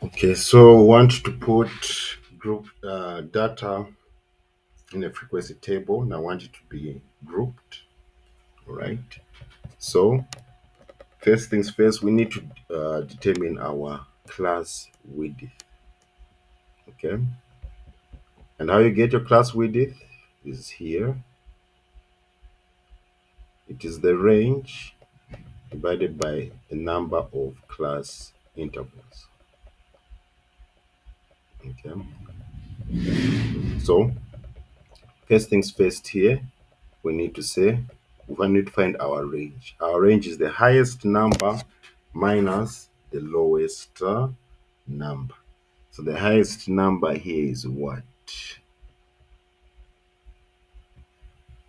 Okay, so we want to put group data in a frequency table, and I want it to be grouped. All right. So first things first, we need to determine our class width. Okay, and how you get your class width is here. It is the range divided by the number of class intervals. Okay, so first things first here, we need to say we need to find our range. Our range is the highest number minus the lowest number. So the highest number here is what?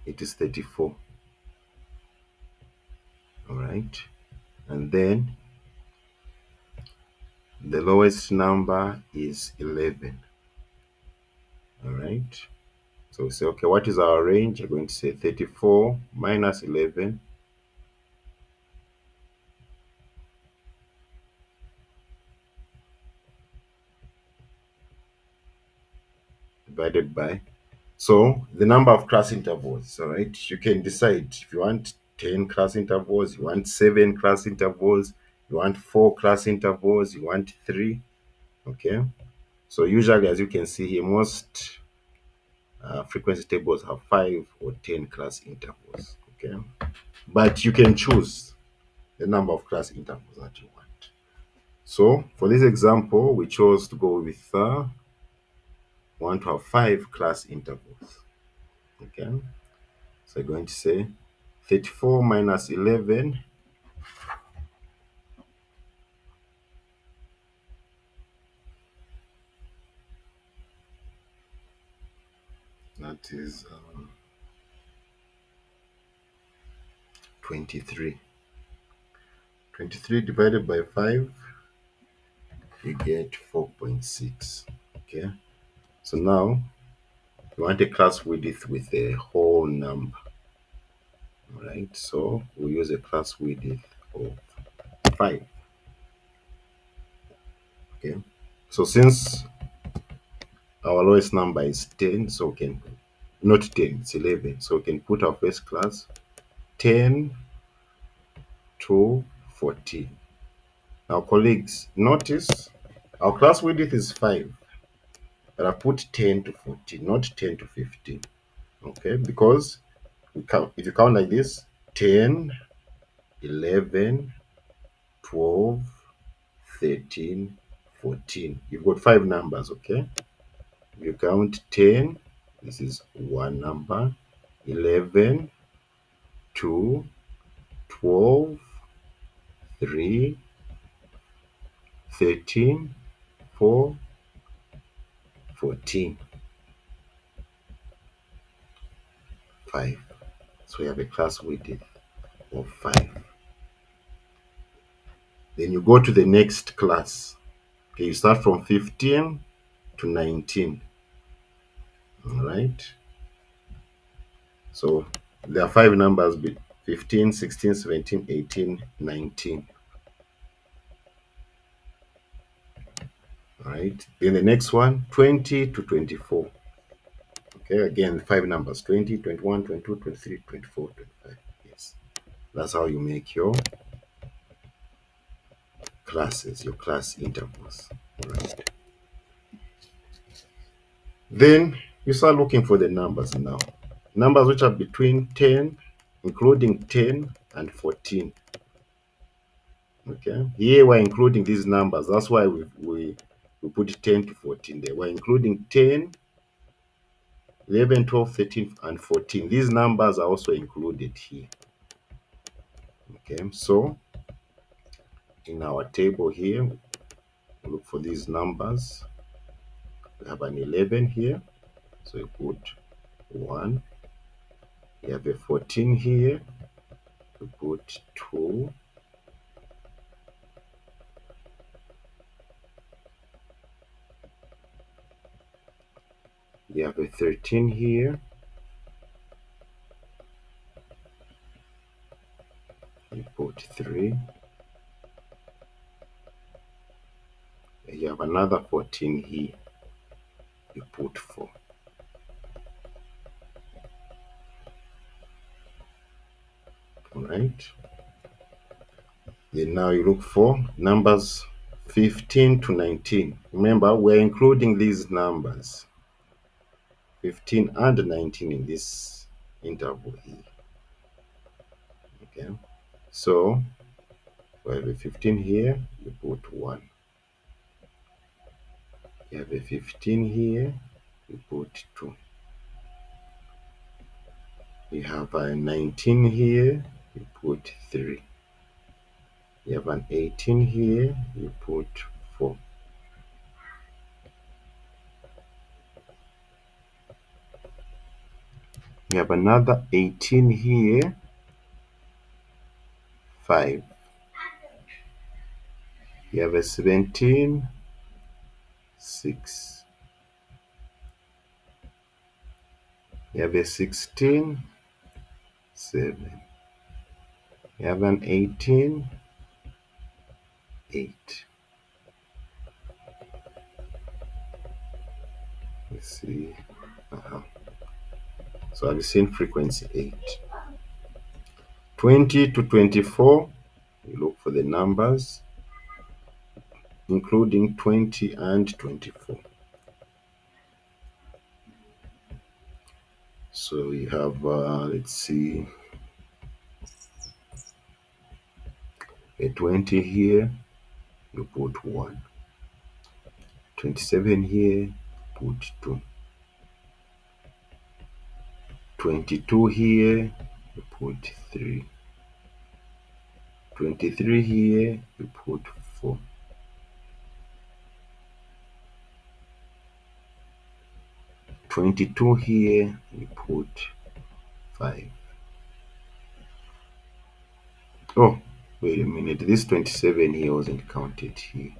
It is 34. All right. And then the lowest number is 11. All right. So we say, okay, what is our range? We're going to say 34 minus 11 divided by. So the number of class intervals, all right? You can decide if you want 10 class intervals, you want 7 class intervals, you want 4 class intervals, you want 3, okay? So usually, as you can see here, most frequency tables have 5 or 10 class intervals, okay? But you can choose the number of class intervals that you want. So for this example, we chose to go with, we want to have 5 class intervals, okay? So I'm going to say 34 minus 11, that is 23. 23 divided by 5, you get 4.6, okay? So now, you want a class width with a whole number, all right? So we use a class width of 5, okay? So since our lowest number is 10, so we can, not 10, it's 11. So we can put our first class 10 to 14. Now, colleagues, notice our class width is 5, but I put 10 to 14, not 10 to 15. Okay, because we count, if you count like this, 10, 11, 12, 13, 14. You've got 5 numbers, okay? You count 10, this is one number, 11, 2, 12, 3, 13, 4, 14, 5. So we have a class width of 5. Then you go to the next class. Okay, you start from 15 to 19. All right. So there are 5 numbers: 15, 16, 17, 18, 19. All right. Then the next one, 20 to 24. Okay, again, 5 numbers: 20, 21, 22, 23, 24, 25. Yes. That's how you make your classes, your class intervals. All right. Then you start looking for the numbers now. Numbers which are between 10, including 10 and 14. Okay. Here we're including these numbers. That's why we put 10 to 14 there. We're including 10, 11, 12, 13, and 14. These numbers are also included here. Okay. So in our table here, we look for these numbers. We have an 11 here. So you put 1. We have a 14 here. You put 2. We have a 13 here. You put 3. You have another 14 here. You put 4. All right. Then now you look for numbers 15 to 19. Remember, we're including these numbers 15 and 19 in this interval here. Okay. So we have a 15 here, you put 1. You have a 15 here, you put 2. You have a 19 here, you put 3. You have an 18 here, you put 4. You have another 18 here, 5. You have a 17, 6. You have a 16, 7. You have an 18, 8. Let's see. So I've seen frequency 8. 20 to 24, you look for the numbers, including 20 and 24. So you have, let's see, a 20 here, you put 1. 27 here, put 2. 22 here, you put 3. 23 here, you put 4. 22 here, you put 5. Oh, wait a minute, this 27 here wasn't counted here.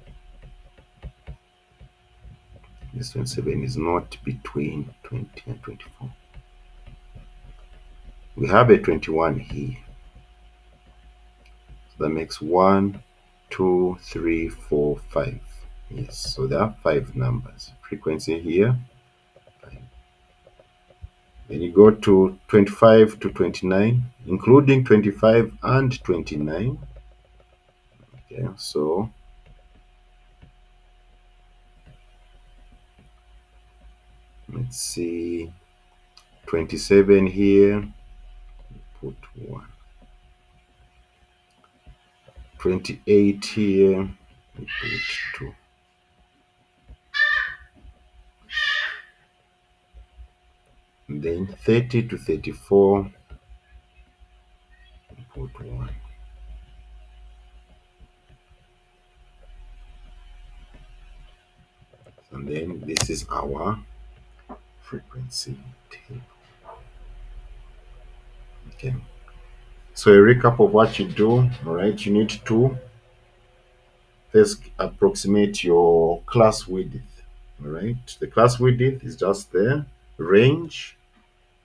This 27 is not between 20 and 24. We have a 21 here. So that makes 1, 2, 3, 4, 5. Yes, so there are 5 numbers. Frequency here, 5. Then you go to 25 to 29, including 25 and 29. Okay, so let's see, 27 here, put 1. 28 here, we put 2. And then 30 to 34, we put 1. And then this is our frequency table. Okay. So a recap of what you do, all right, you need to first approximate your class width, all right. The class width is just the range,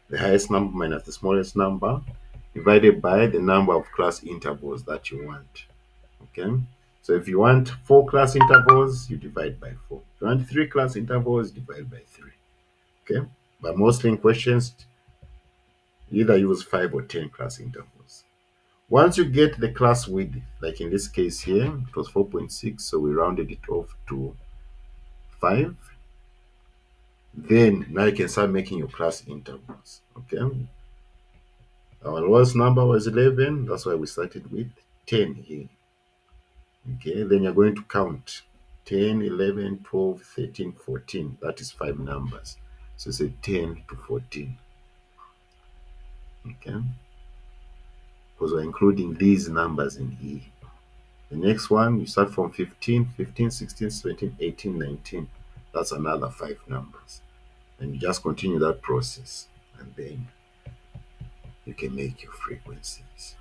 the highest number minus the smallest number, divided by the number of class intervals that you want, okay. So if you want 4 class intervals, you divide by 4. If you want 3 class intervals, divide by 3, okay. But mostly in questions, you either use 5 or 10 class intervals. Once you get the class width, like in this case here, it was 4.6, so we rounded it off to 5. Then now you can start making your class intervals. Okay. Our lowest number was 11, that's why we started with 10 here. Okay, then you're going to count 10, 11, 12, 13, 14. That is 5 numbers. So say 10 to 14. Okay, because we're including these numbers in here. The next one, you start from 15, 15, 16, 17, 18, 19. That's another 5 numbers. And you just continue that process. And then you can make your frequencies.